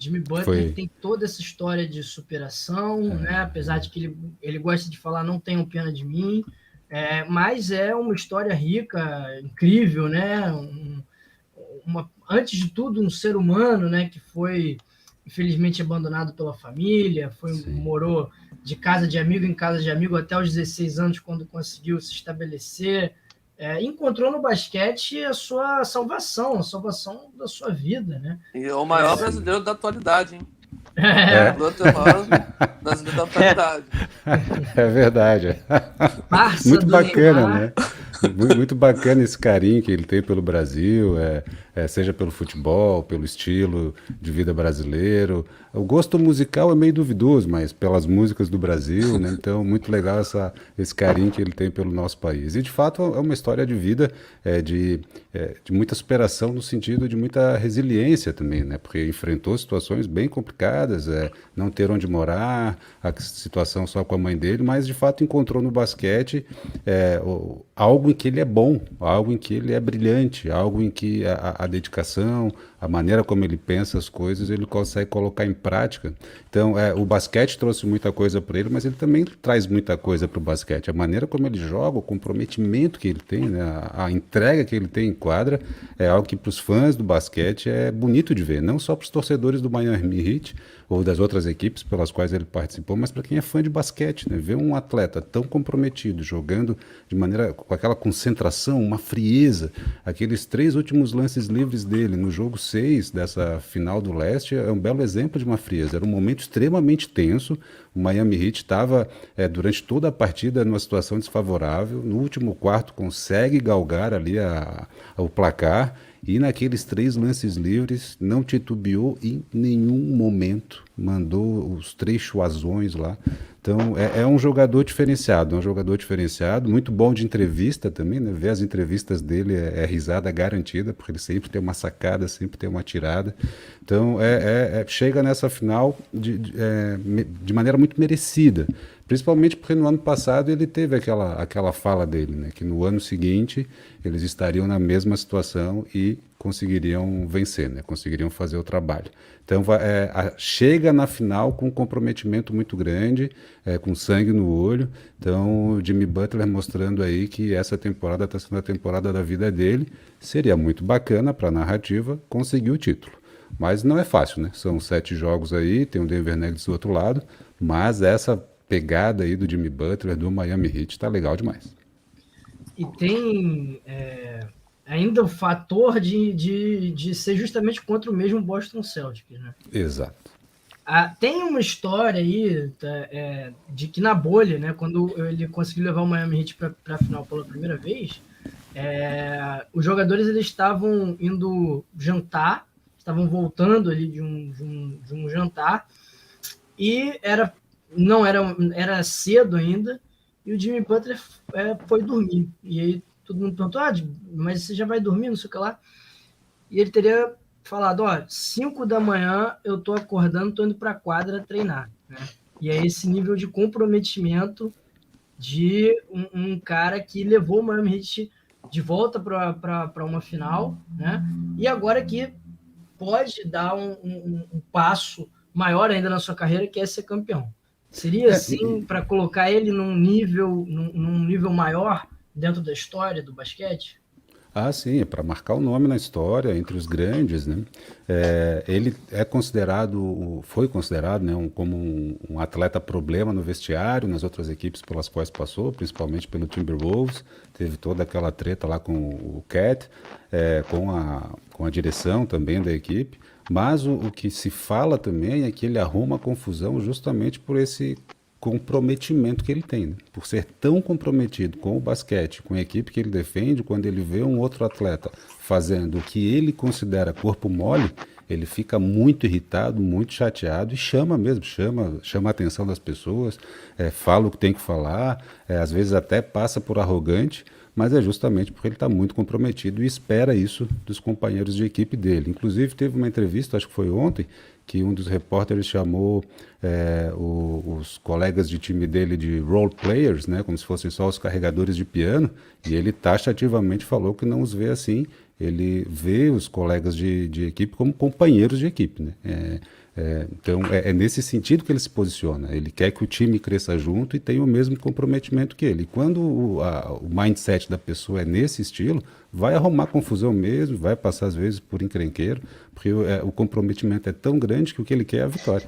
Jimmy Butler Foi. tem toda essa história de superação, né? Apesar de que ele gosta de falar não tenham pena de mim, mas é uma história rica, incrível, né? Antes de tudo, um ser humano, né? Que foi infelizmente abandonado pela família, Sim. morou de casa de amigo em casa de amigo até os 16 anos, quando conseguiu se estabelecer. Encontrou no basquete a salvação da sua vida, né? E é o maior Sim. brasileiro da atualidade, hein? Jimmy É, Butler é o maior brasileiro da atualidade. é verdade. Parça Muito do bacana, Neymar. né? Muito bacana esse carinho que ele tem pelo Brasil, seja pelo futebol, pelo estilo de vida brasileiro. O gosto musical é meio duvidoso, mas pelas músicas do Brasil, né? Então, muito legal esse carinho que ele tem pelo nosso país. E, de fato, é uma história de vida de muita superação no sentido de muita resiliência também, né? Porque enfrentou situações bem complicadas, não ter onde morar, a situação só com a mãe dele, mas, de fato, encontrou no basquete algo em que ele é bom, algo em que ele é brilhante, algo em que a dedicação, a maneira como ele pensa as coisas, ele consegue colocar em prática. Então, o basquete trouxe muita coisa para ele, mas ele também traz muita coisa para o basquete. A maneira como ele joga, o comprometimento que ele tem, né, a entrega que ele tem em quadra, é algo que para os fãs do basquete é bonito de ver, não só para os torcedores do Miami Heat ou das outras equipes pelas quais ele participou, mas para quem é fã de basquete, né? Ver um atleta tão comprometido, jogando de maneira com aquela concentração, uma frieza, aqueles 3 últimos lances livres dele no jogo 6 dessa final do Leste é um belo exemplo de uma frieza. Era um momento extremamente tenso. O Miami Heat estava durante toda a partida numa situação desfavorável. No último quarto consegue galgar ali o placar. E naqueles 3 lances livres, não titubeou em nenhum momento. Mandou os 3 chuazões lá. Então, é um jogador diferenciado, muito bom de entrevista também, né? Ver as entrevistas dele é risada garantida, porque ele sempre tem uma sacada, sempre tem uma tirada. Então, chega nessa final de maneira muito merecida. Principalmente porque no ano passado ele teve aquela fala dele, né? Que no ano seguinte eles estariam na mesma situação e conseguiriam vencer, né? Conseguiriam fazer o trabalho. Então chega na final com um comprometimento muito grande, com sangue no olho. Então o Jimmy Butler mostrando aí que essa temporada está sendo a temporada da vida dele. Seria muito bacana para a narrativa conseguir o título. Mas não é fácil, né? São 7 jogos aí, tem o Denver Nuggets do outro lado, mas essa pegada aí do Jimmy Butler, do Miami Heat, tá legal demais. E tem ainda o fator de ser justamente contra o mesmo Boston Celtics, né? Exato. Tem uma história aí de que na bolha, né, quando ele conseguiu levar o Miami Heat para a final pela primeira vez, os jogadores eles estavam indo jantar, estavam voltando ali de um jantar, e era cedo ainda, e o Jimmy Butler foi dormir. E aí todo mundo perguntou, mas você já vai dormir, não sei o que lá. E ele teria falado, 5 da manhã eu tô acordando, tô indo para a quadra treinar, né? E é esse nível de comprometimento de um cara que levou o Miami Heat de volta para uma final, né? E agora que pode dar um passo maior ainda na sua carreira, que é ser campeão. Seria assim para colocar ele num nível maior dentro da história do basquete? Sim, é para marcar o nome na história, entre os grandes, né? Ele foi considerado, né, como um atleta problema no vestiário, nas outras equipes pelas quais passou, principalmente pelo Timberwolves, teve toda aquela treta lá com o Cat, com a direção também da equipe, mas o que se fala também é que ele arruma confusão justamente por esse comprometimento que ele tem, né? Por ser tão comprometido com o basquete, com a equipe que ele defende, quando ele vê um outro atleta fazendo o que ele considera corpo mole, ele fica muito irritado, muito chateado e chama a atenção das pessoas, fala o que tem que falar, às vezes até passa por arrogante, mas é justamente porque ele está muito comprometido e espera isso dos companheiros de equipe dele. Inclusive teve uma entrevista, acho que foi ontem, que um dos repórteres chamou os colegas de time dele de role players, né, como se fossem só os carregadores de piano, e ele taxativamente falou que não os vê assim ele vê os colegas de equipe como companheiros de equipe, né? Então, é nesse sentido que ele se posiciona. Ele quer que o time cresça junto e tenha o mesmo comprometimento que ele. E quando o mindset da pessoa é nesse estilo, vai arrumar confusão mesmo, vai passar às vezes por encrenqueiro, porque o comprometimento é tão grande que o que ele quer é a vitória.